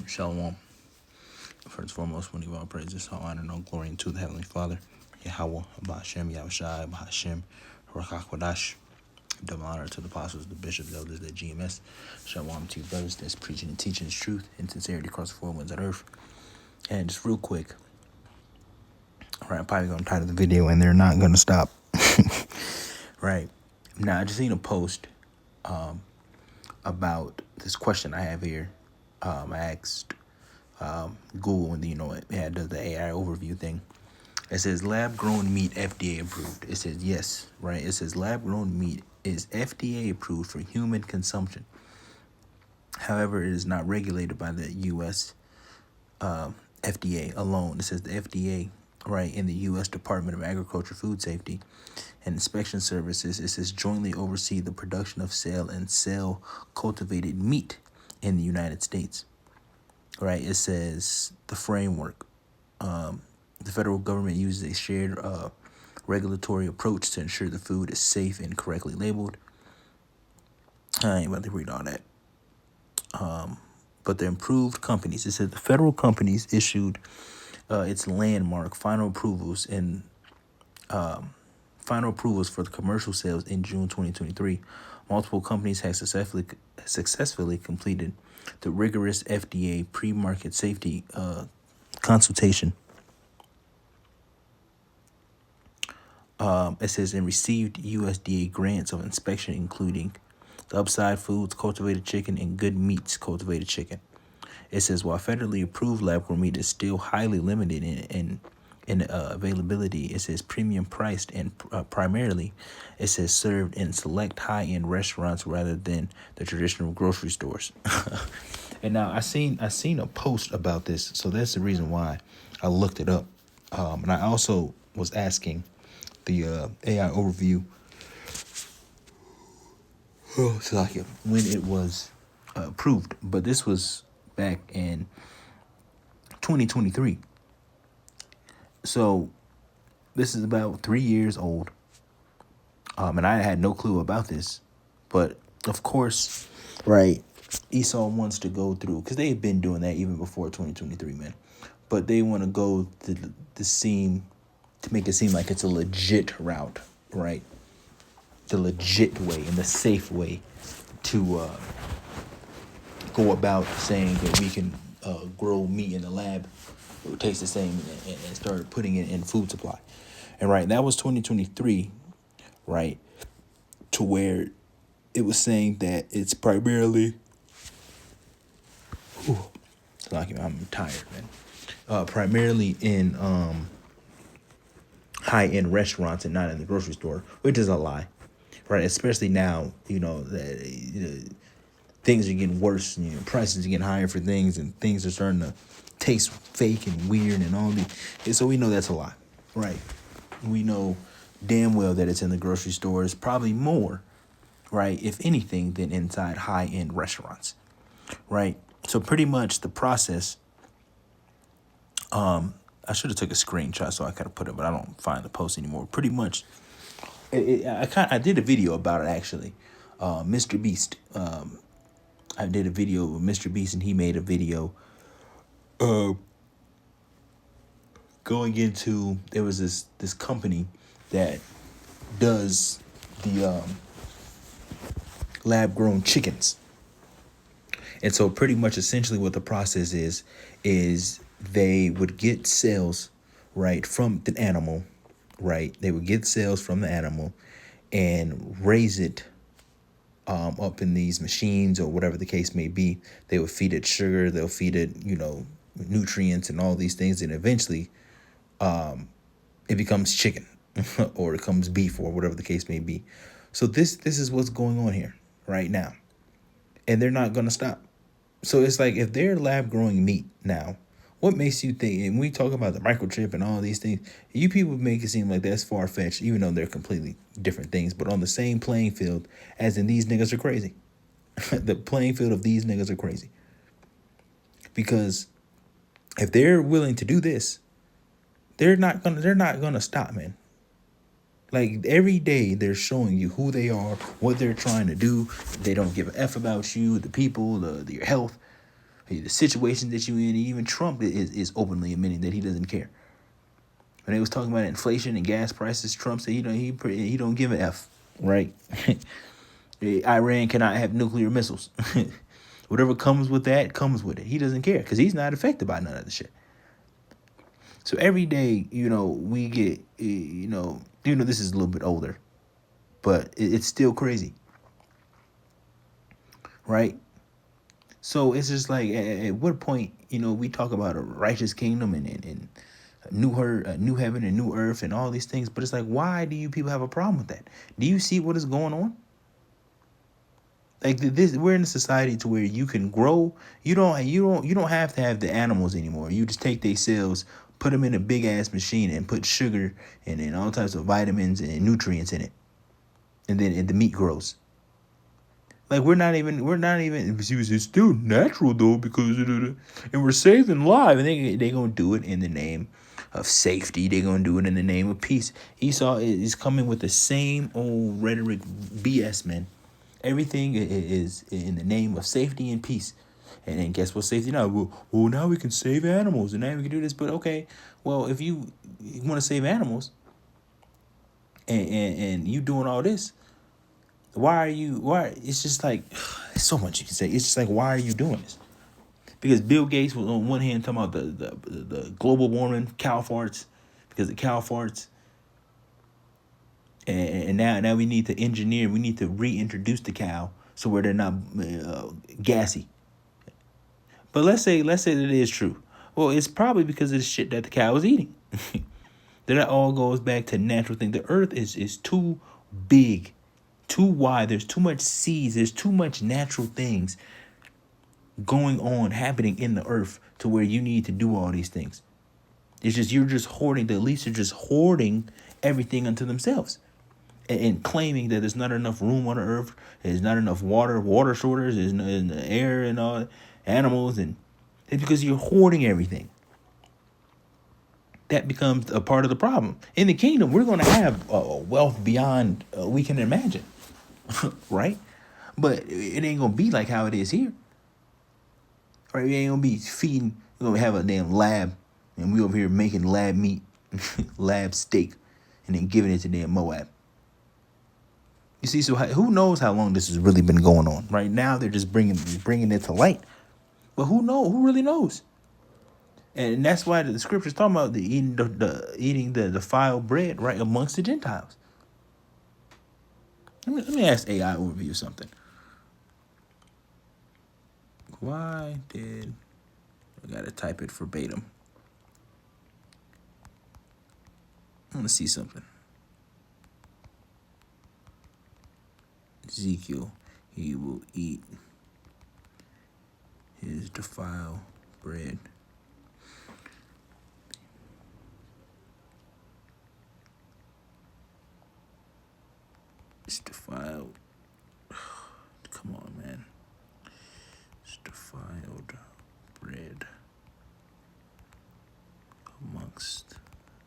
Shalom. First and foremost, when you all praises, all honor and all glory unto the Heavenly Father, Yahweh, Ba'ashem, Yahushai, Ba'ashem, Rakakwadash. Double honor to the apostles, the bishops, the elders, the GMS. Shalom to you brothers that's preaching and teaching the truth in sincerity across the four winds of earth. And just real quick, right, I'm probably going to title the video, and they're not going to stop. Right. Now, I just seen a post about this question I have here. I asked Google, and it had the AI overview thing. It says lab-grown meat FDA approved. It says yes, right? It says lab-grown meat is FDA approved for human consumption. However, it is not regulated by the U.S. FDA alone. It says the FDA, right, in the U.S. Department of Agriculture, Food Safety, and Inspection Services. It says jointly oversee the production of sell cultivated meat in the United States. Right, it says the framework. The federal government uses a shared regulatory approach to ensure the food is safe and correctly labeled. I ain't about to read all that. But the improved companies, it says the federal companies issued its landmark final approvals for the commercial sales in June 2023. Multiple companies have successfully completed the rigorous FDA pre-market safety consultation. It says and received USDA grants of inspection, including the Upside Foods cultivated chicken and Good Meats cultivated chicken. It says while federally approved lab-grown meat is still highly limited in availability, it says premium priced and primarily, it says served in select high-end restaurants rather than the traditional grocery stores. And now I seen a post about this, so that's the reason why I looked it up. And I also was asking the AI overview when it was approved, but this was back in 2023. So this is about 3 years old. And I had no clue about this, but of course, right, Esau wants to go through, because they've been doing that even before 2023, man. But they want to go to make it seem like it's a legit route, right? The legit way and the safe way to go about saying that we can grow meat in the lab. It would taste the same and start putting it in food supply. And right, that was 2023, right? To where it was saying that it's primarily, I'm tired, man. Primarily in high-end restaurants and not in the grocery store, which is a lie, right? Especially now, that things are getting worse, prices are getting higher for things, and things are starting to taste fake and weird and all these. And so we know that's a lie, right? We know damn well that it's in the grocery stores, probably more, right, if anything, than inside high-end restaurants, right? So pretty much the process, I should have took a screenshot so I could have put it, but I don't find the post anymore. Pretty much, I did a video about it, actually. Mr. Beast, I did a video with Mr. Beast, and he made a video going into, there was this company that does the lab-grown chickens. And so pretty much essentially what the process is they would get cells, right, from the animal, right? They would get cells from the animal and raise it up in these machines or whatever the case may be. They would feed it sugar, they'll feed it, nutrients and all these things, and eventually it becomes chicken or it becomes beef or whatever the case may be. So this is what's going on here right now. And they're not going to stop. So it's like, if they're lab growing meat now, what makes you think, and we talk about the microchip and all these things, you people make it seem like that's far-fetched, even though they're completely different things, but on the same playing field, as in these niggas are crazy. The playing field of these niggas are crazy. Because if they're willing to do this, they're not gonna stop, man. Like, every day they're showing you who they are, what they're trying to do. They don't give a F about you, the people, your health, the situation that you in. Even Trump is openly admitting that he doesn't care. When they was talking about inflation and gas prices, Trump said he don't give a f, right? Iran cannot have nuclear missiles. Whatever comes with that comes with it. He doesn't care because he's not affected by none of the shit. So every day, we get, this is a little bit older, but it's still crazy, right? So it's just like, at what point, we talk about a righteous kingdom and new heaven and new earth and all these things, but it's like, why do you people have a problem with that? Do you see what is going on? Like this, we're in a society to where you can grow. You don't have to have the animals anymore. You just take their cells, put them in a big ass machine, and put sugar and all types of vitamins and nutrients in it, and then the meat grows. Like we're not even. It's still natural though because and we're saving lives, and they gonna do it in the name of safety. They gonna do it in the name of peace. Esau is coming with the same old rhetoric BS, man. Everything is in the name of safety and peace. And then guess what safety now? Well, now we can save animals and now we can do this. But okay, well, if you want to save animals and you doing all this, why? It's just like, so much you can say. It's just like, why are you doing this? Because Bill Gates was on one hand talking about the global warming, cow farts, because of cow farts. And now we need to engineer. We need to reintroduce the cow so where they're not gassy. But let's say that it is true. Well, it's probably because of the shit that the cow is eating. That all goes back to natural thing. The earth is too big, too wide. There's too much seeds. There's too much natural things going on, happening in the earth to where you need to do all these things. It's just you're just hoarding. The elites are just hoarding everything unto themselves. And claiming that there's not enough room on the earth, there's not enough water shortage, there's no in the air and all animals, and it's because you're hoarding everything. That becomes a part of the problem. In the kingdom, we're going to have wealth beyond we can imagine, right? But it ain't going to be like how it is here, right? We ain't going to be feeding. We're going to have a damn lab, and we over here making lab meat, lab steak, and then giving it to damn Moab. You see, so who knows how long this has really been going on? Right now, they're just bringing it to light. But who knows? Who really knows? And that's why the scripture's talking about eating the defiled bread right amongst the Gentiles. Let me ask AI overview something. Why did I gotta type it verbatim? I want to see something. Ezekiel, he will eat his defiled bread. It's defiled. Come on, man. It's defiled bread amongst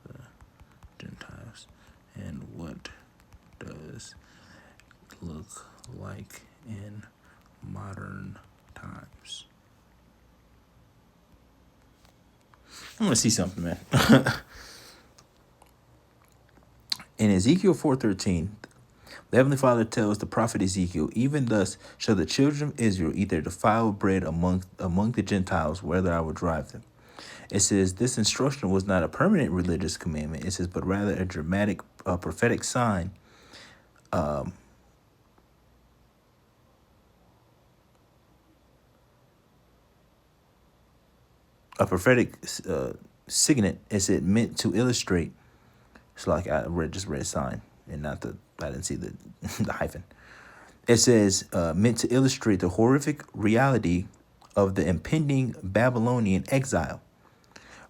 the Gentiles. And what does look like in modern times? I'm going to see something, man. In Ezekiel 4:13, the Heavenly Father tells the prophet Ezekiel, even thus shall the children of Israel eat their defiled bread among the Gentiles, whether I will drive them. It says this instruction was not a permanent religious commandment. It says, but rather a dramatic, prophetic sign. A prophetic signet. Is it meant to illustrate? It's like I just read sign and not I didn't see the the hyphen. It says meant to illustrate the horrific reality of the impending Babylonian exile.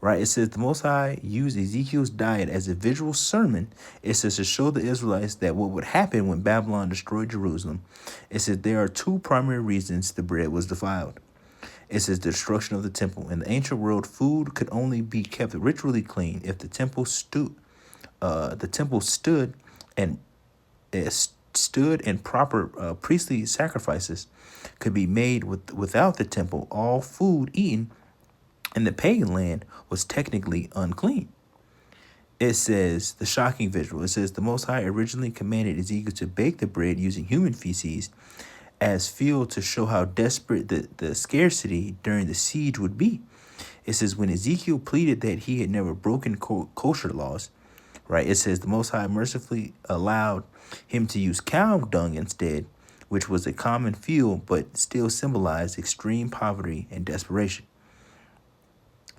Right? It says the Most High used Ezekiel's diet as a visual sermon. It says to show the Israelites that what would happen when Babylon destroyed Jerusalem. It says there are two primary reasons the bread was defiled. It says the destruction of the temple. In the ancient world, food could only be kept ritually clean if the temple stood and stood and proper priestly sacrifices could be made without the temple, all food eaten in the pagan land was technically unclean. It says the shocking visual. It says the Most High originally commanded Ezekiel to bake the bread using human feces as fuel to show how desperate the scarcity during the siege would be. It says when Ezekiel pleaded that he had never broken kosher laws, right? It says the Most High mercifully allowed him to use cow dung instead, which was a common fuel but still symbolized extreme poverty and desperation.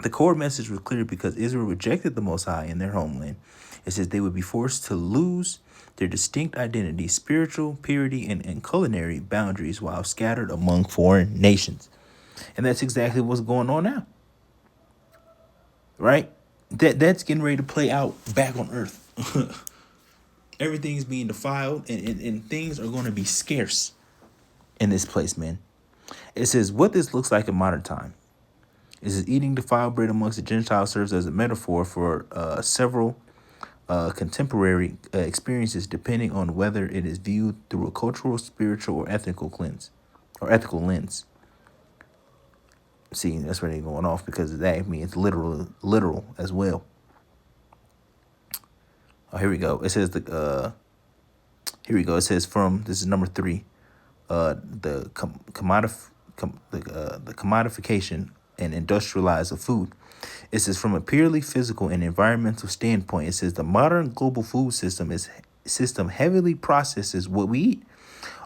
The core message was clear because Israel rejected the Most High in their homeland. It says they would be forced to lose their distinct identity, spiritual purity, and culinary boundaries while scattered among foreign nations. And that's exactly what's going on now, right? That's getting ready to play out back on earth. Everything's being defiled, and things are going to be scarce in this place, man. It says what this looks like in modern time. It says eating defiled bread amongst the Gentiles serves as a metaphor for several contemporary experiences, depending on whether it is viewed through a cultural, spiritual, or ethical lens. See, that's where they're going off because of that. I mean, it's literal as well. Oh, here we go. It says here we go. It says this is number 3, the commodification and industrialize of food. It says from a purely physical and environmental standpoint, it says the modern global food system heavily processes what we eat,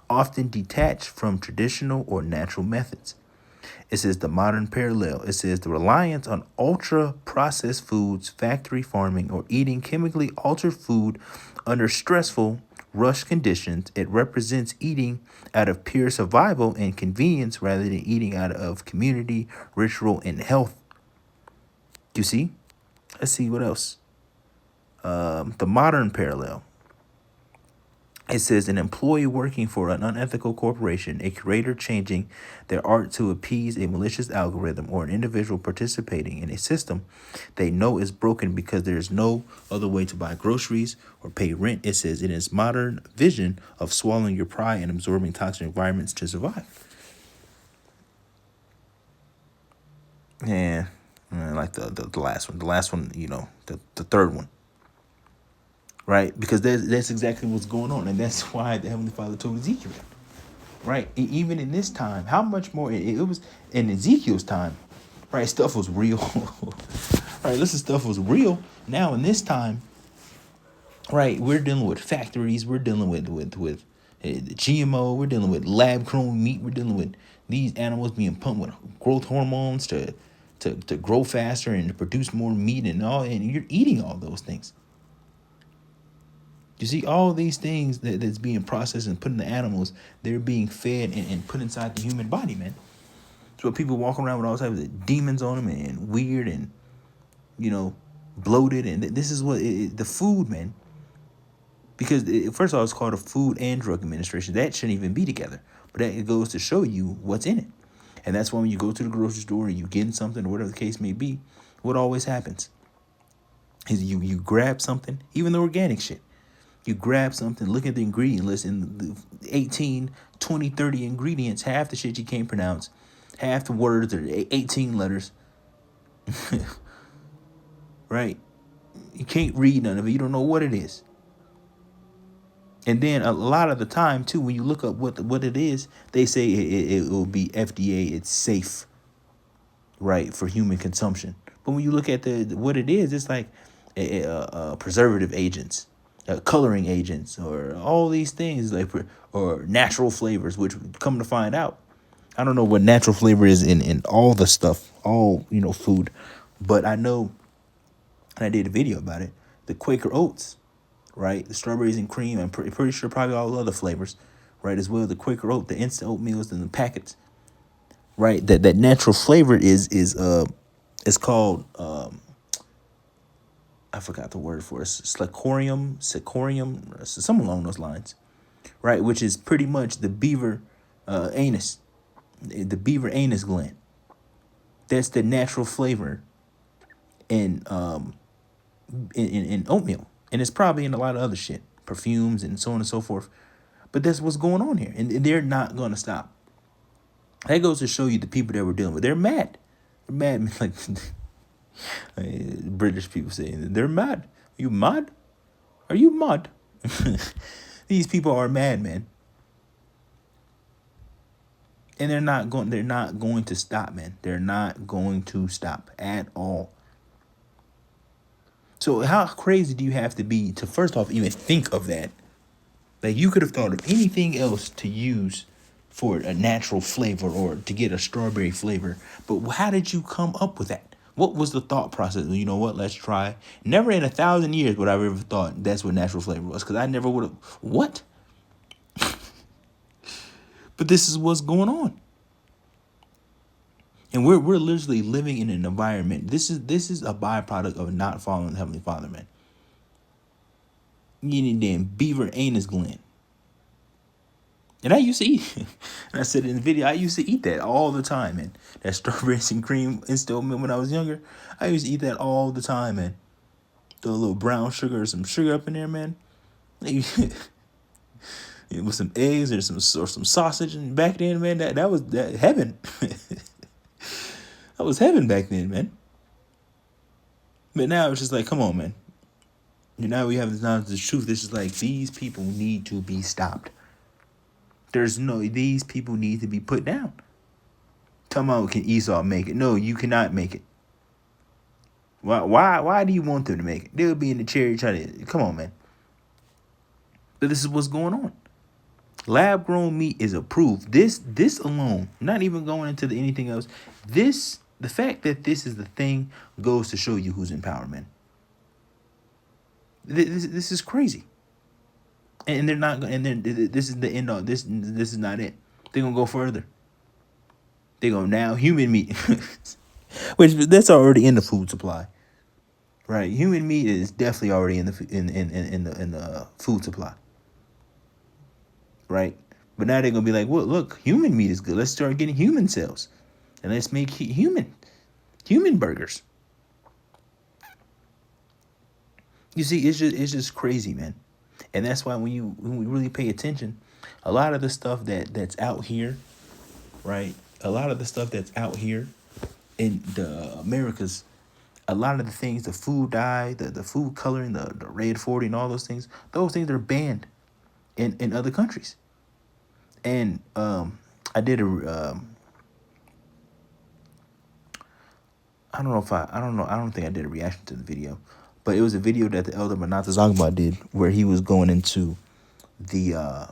often detached from traditional or natural methods. It says the modern parallel. It says the reliance on ultra processed foods, factory farming, or eating chemically altered food under stressful, rush conditions. It represents eating out of pure survival and convenience rather than eating out of community, ritual, and health. You see? Let's see what else. The modern parallel. It says an employee working for an unethical corporation, a curator changing their art to appease a malicious algorithm, or an individual participating in a system they know is broken because there is no other way to buy groceries or pay rent. It says it is modern vision of swallowing your pride and absorbing toxic environments to survive. Yeah, like the last one. The last one, the third one. Right? Because that's exactly what's going on. And that's why the Heavenly Father told Ezekiel. Right? Even in this time, how much more it was in Ezekiel's time, right? Stuff was real. Right? Listen, stuff was real. Now in this time, right, we're dealing with factories, we're dealing with GMO, we're dealing with lab grown meat, we're dealing with these animals being pumped with growth hormones to grow faster and to produce more meat and all, and you're eating all those things. You see, all these things that's being processed and put in the animals, they're being fed and put inside the human body, man. So people walking around with all types of demons on them and weird and, bloated. And this is what the food, man. Because first of all, it's called a Food and Drug Administration. That shouldn't even be together. But it goes to show you what's in it. And that's why when you go to the grocery store and you get something or whatever the case may be, what always happens is you grab something, even the organic shit. You grab something, look at the ingredient list, and the 18, 20, 30 ingredients, half the shit you can't pronounce, half the words are 18 letters. Right? You can't read none of it. You don't know what it is. And then a lot of the time, too, when you look up what it is, they say it will be FDA, it's safe, right, for human consumption. But when you look at what it is, it's like preservative agents, coloring agents, or all these things, or natural flavors, which come to find out, I don't know what natural flavor is in all the stuff, all food, but I know, and I did a video about it, the Quaker Oats, right, the strawberries and cream, I'm pretty sure probably all the other flavors, right, as well, the Quaker Oat, the instant oatmeals and the packets, right, that natural flavor is it's called I forgot the word for it. Sicorium, something along those lines, right? Which is pretty much the beaver anus, the beaver anus gland. That's the natural flavor in oatmeal, and it's probably in a lot of other shit, perfumes and so on and so forth, But that's what's going on here, and they're not gonna stop. That goes to show you the people that we're dealing with. They're mad. They're mad, like British people saying they're mad. Are you mad? Are you mad? These people are mad, man, and they're not going. They're not going to stop, man. They're not going to stop at all. So how crazy do you have to be to first off even think of that? Like you could have thought of anything else to use for a natural flavor or to get a strawberry flavor, but how did you come up with that? What was the thought process? You know what? Let's try. Never in 1,000 years would I ever thought that's what natural flavor was, because I never would have. What? But this is what's going on, and we're literally living in an environment. This is a byproduct of not following the Heavenly Father, man. You need damn beaver anus gland. And I used to eat, and I said in the video, I used to eat that all the time, man. That strawberries and cream instilled milk when I was younger. I used to eat that all the time, man. Throw a little brown sugar or some sugar up in there, man. With some eggs or some sausage, and back then, man, that was heaven. That was heaven back then, man. But now it's just like, come on, man. Now we have this knowledge of the truth. This is like, these people need to be stopped. These people need to be put down. Talking about, can Esau make it? No, you cannot make it. Why do you want them to make it? They'll be in the chair trying to, come on, man. But this is what's going on. Lab grown meat is approved. This alone, not even going into anything else. The fact that this is the thing goes to show you who's in power, man. This is crazy. And they're not. And then this is the end of this. This is not it. They're gonna go further. They're gonna now human meat, which that's already in the food supply, right? Human meat is definitely already in the food supply, right? But now they're gonna be like, well, look, human meat is good. Let's start getting human cells, and let's make human burgers. You see, it's just crazy, man. And that's why when we really pay attention, a lot of the stuff that's out here, right? A lot of the stuff that's out here in the Americas, a lot of the things, the food dye, the food coloring, the red 40 and all those things are banned in other countries. And I did I don't think I did a reaction to the video, but it was a video that the elder Manata Zangba did where he was going into the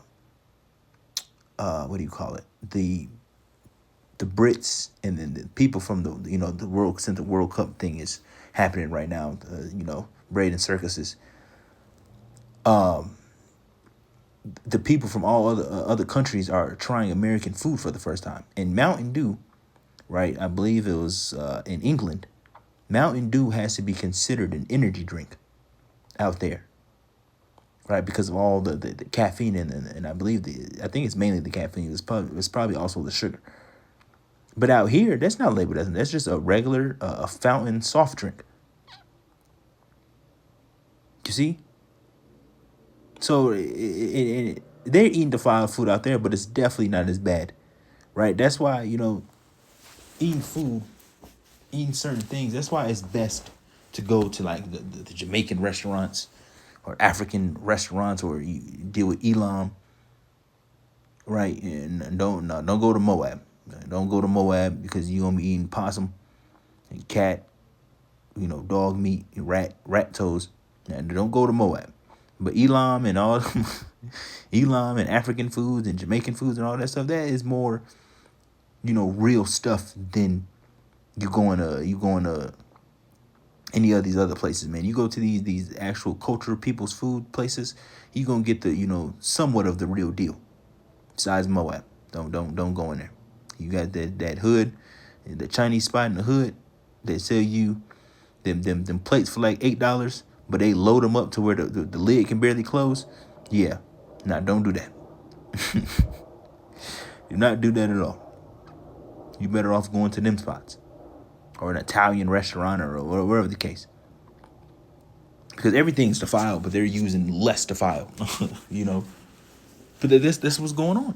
what do you call it? The Brits and then the people from the world, since the World Cup thing is happening right now, braiding circuses. The people from all other countries are trying American food for the first time. And Mountain Dew, right? I believe it was in England. Mountain Dew has to be considered an energy drink out there, right? Because of all the caffeine and I believe I think it's mainly the caffeine. It's probably also the sugar. But out here, that's not labeled as that's just a regular a fountain soft drink. You see? So they're eating defiled food out there, but it's definitely not as bad, right? That's why, eating certain things, that's why it's best to go to like the Jamaican restaurants or African restaurants, or you deal with Elam, right? And don't go to Moab. Don't go to Moab because you're going to be eating possum and cat, dog meat, rat toes. And don't go to Moab. But Elam and all Elam and African foods and Jamaican foods and all that stuff, that is more, real stuff than you going to any of these other places, man. You go to these actual cultural people's food places, you're gonna get the, somewhat of the real deal. Besides Moab. Don't go in there. You got that hood, the Chinese spot in the hood, they sell you them plates for like $8, but they load them up to where the lid can barely close. Yeah. Nah, don't do that. Do not do that at all. You better off going to them spots. Or an Italian restaurant or whatever the case. Because everything's defiled, but they're using less defiled, But this was going on.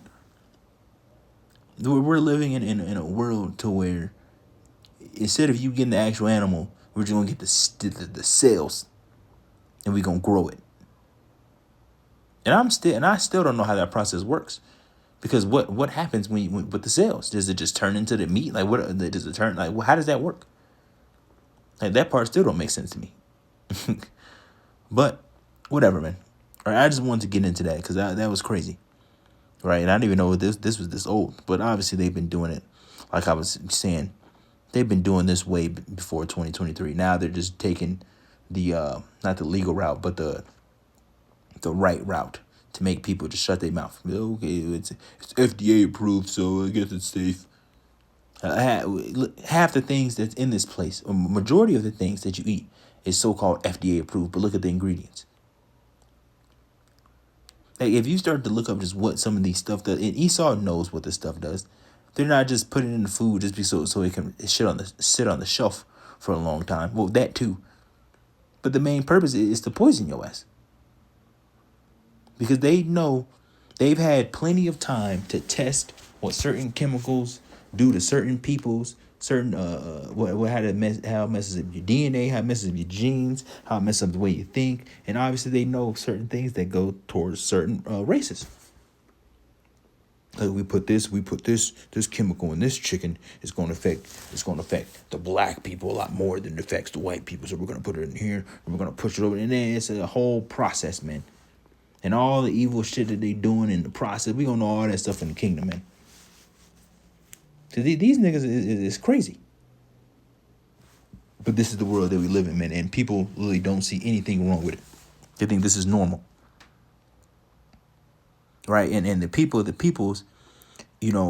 We're living in a world to where instead of you getting the actual animal, we're just gonna get the cells, and we're gonna grow it. And I still don't know how that process works, because what happens with the cells? Does it just turn into the meat? Like what does it turn like? How does that work? Like that part still don't make sense to me. But whatever, man. All right, I just wanted to get into that because that was crazy, right? And I didn't even know this was this old, but obviously they've been doing it. Like I was saying, they've been doing this way before 2023. Now they're just taking the not the legal route, but the right route to make people just shut their mouth. Okay, it's FDA approved, so I guess it's safe. Half the things that's in this place, or majority of the things that you eat, is so-called FDA approved. But look at the ingredients. Like if you start to look up just what some of these stuff does, and Esau knows what this stuff does. They're not just putting it in the food just so it can sit on the shelf for a long time. Well, that too. But the main purpose is to poison your ass. Because they know they've had plenty of time to test what certain chemicals do to certain people's certain how it messes up your DNA, how it messes up your genes, how it messes up the way you think, and obviously they know certain things that go towards certain races. Like we put this chemical in this chicken. It's going to affect the black people a lot more than it affects the white people. So we're going to put it in here and we're going to push it over, and then it's a whole process, man. And all the evil shit that they doing in the process, we gonna know all that stuff in the kingdom, man. So these niggas is crazy. But this is the world that we live in, man. And people really don't see anything wrong with it. They think this is normal. Right? And the peoples,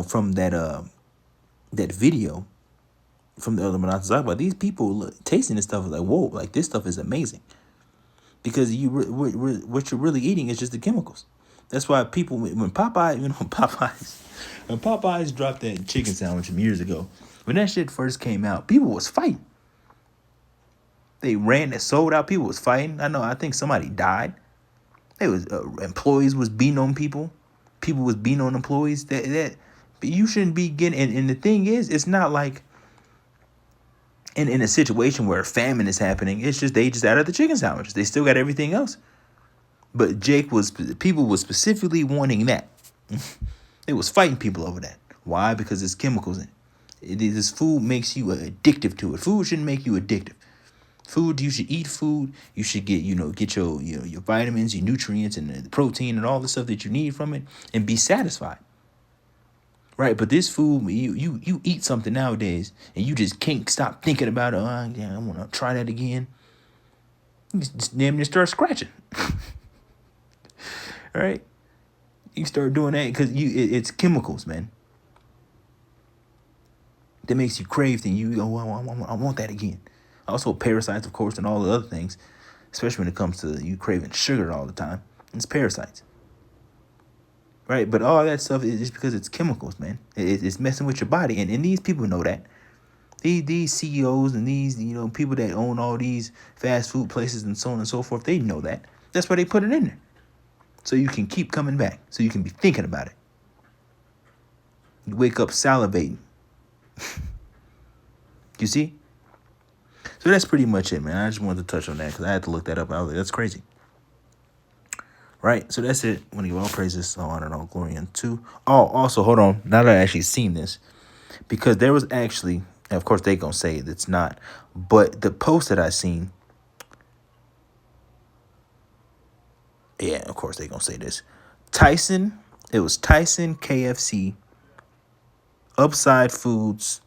from that video, from the other Monat's about, these people tasting this stuff is like, whoa, like this stuff is amazing. Because what you're really eating is just the chemicals. That's why people, when Popeyes dropped that chicken sandwich from years ago, when that shit first came out, people was fighting. They ran it, sold out. People was fighting. I think somebody died. It was employees was beating on people. People was beating on employees. That but you shouldn't be getting. And the thing is, it's not like in a situation where famine is happening. It's just they just added the chicken sandwiches. They still got everything else. But people was specifically wanting that. They was fighting people over that. Why? Because there's chemicals in it. This food makes you addictive to it. Food shouldn't make you addictive. Food, you should eat food. You should get your vitamins, your nutrients, and the protein and all the stuff that you need from it, and be satisfied. Right, but this food, you eat something nowadays, and you just can't stop thinking about it. Oh, yeah, I want to try that again. You just damn near start scratching. All right, you start doing that because it's chemicals, man. That makes you crave things. You go, I want that again. Also, parasites, of course, and all the other things, especially when it comes to you craving sugar all the time. It's parasites. Right, but all that stuff is just because it's chemicals, man. It's messing with your body, and these people know that. These CEOs and these people that own all these fast food places and so on and so forth, they know that. That's why they put it in there, so you can keep coming back, so you can be thinking about it. You wake up salivating. You see? So that's pretty much it, man. I just wanted to touch on that because I had to look that up. I was like, that's crazy. Right, so that's it. I want to give all praises, all honor, and all glory unto. Oh, also, hold on. Now that I actually seen this, because there was actually, and of course they gonna say it's not, but the post that I seen, yeah, of course they gonna say this. It was Tyson, KFC, Upside Foods.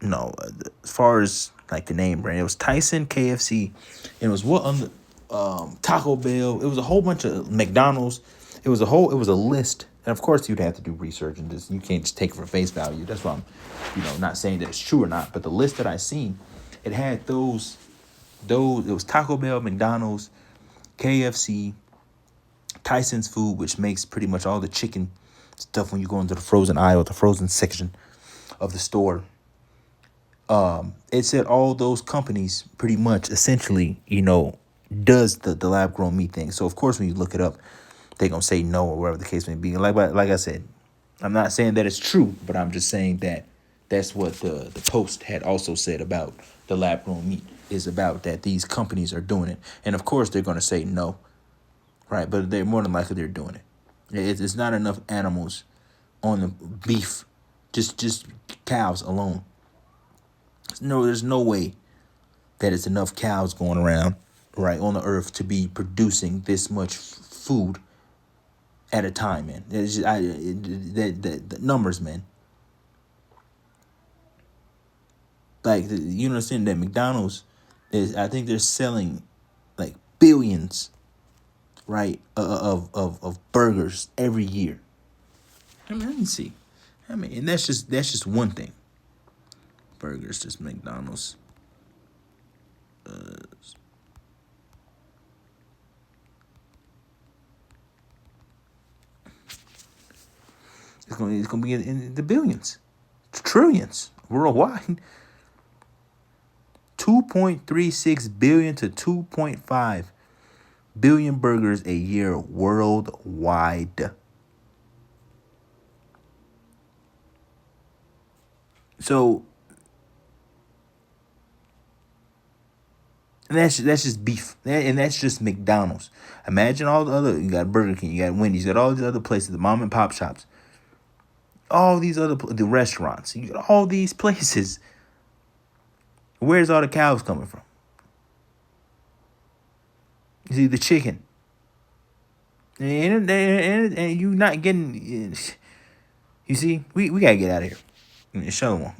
No, as far as like the name brand, it was Tyson, KFC, and it was what on the Taco Bell. It was a whole bunch of McDonald's. It was a list. And of course you'd have to do research and you can't just take it for face value. That's why I'm, not saying that it's true or not. But the list that I seen, it had those, it was Taco Bell, McDonald's, KFC, Tyson's Food, which makes pretty much all the chicken stuff when you go into the frozen aisle, the frozen section of the store. It said all those companies pretty much essentially, does the lab grown meat thing. So of course, when you look it up, they're gonna say no or whatever the case may be. Like I said, I'm not saying that it's true, but I'm just saying that that's what the Post had also said about the lab grown meat, is about that these companies are doing it, and of course they're gonna say no, right? But they're more than likely they're doing it. It's not enough animals on the beef, just cows alone. No, there's no way that it's enough cows going around, right, on the earth to be producing this much food at a time, man. It's just, the numbers, man. Like, you understand that McDonald's is, I think they're selling like billions, right, of burgers every year. I mean, let me see. I mean, and that's just one thing. Burgers, just McDonald's. It's gonna be in the billions, trillions worldwide. 2.36 billion to 2.5 billion burgers a year worldwide. So that's just beef, and that's just McDonald's. Imagine all the other. You got Burger King, you got Wendy's, you got all these other places, the mom and pop shops, all these other the restaurants. You got all these places. Where's all the cows coming from? You see the chicken, and you not getting. You see, we gotta get out of here. Shalom.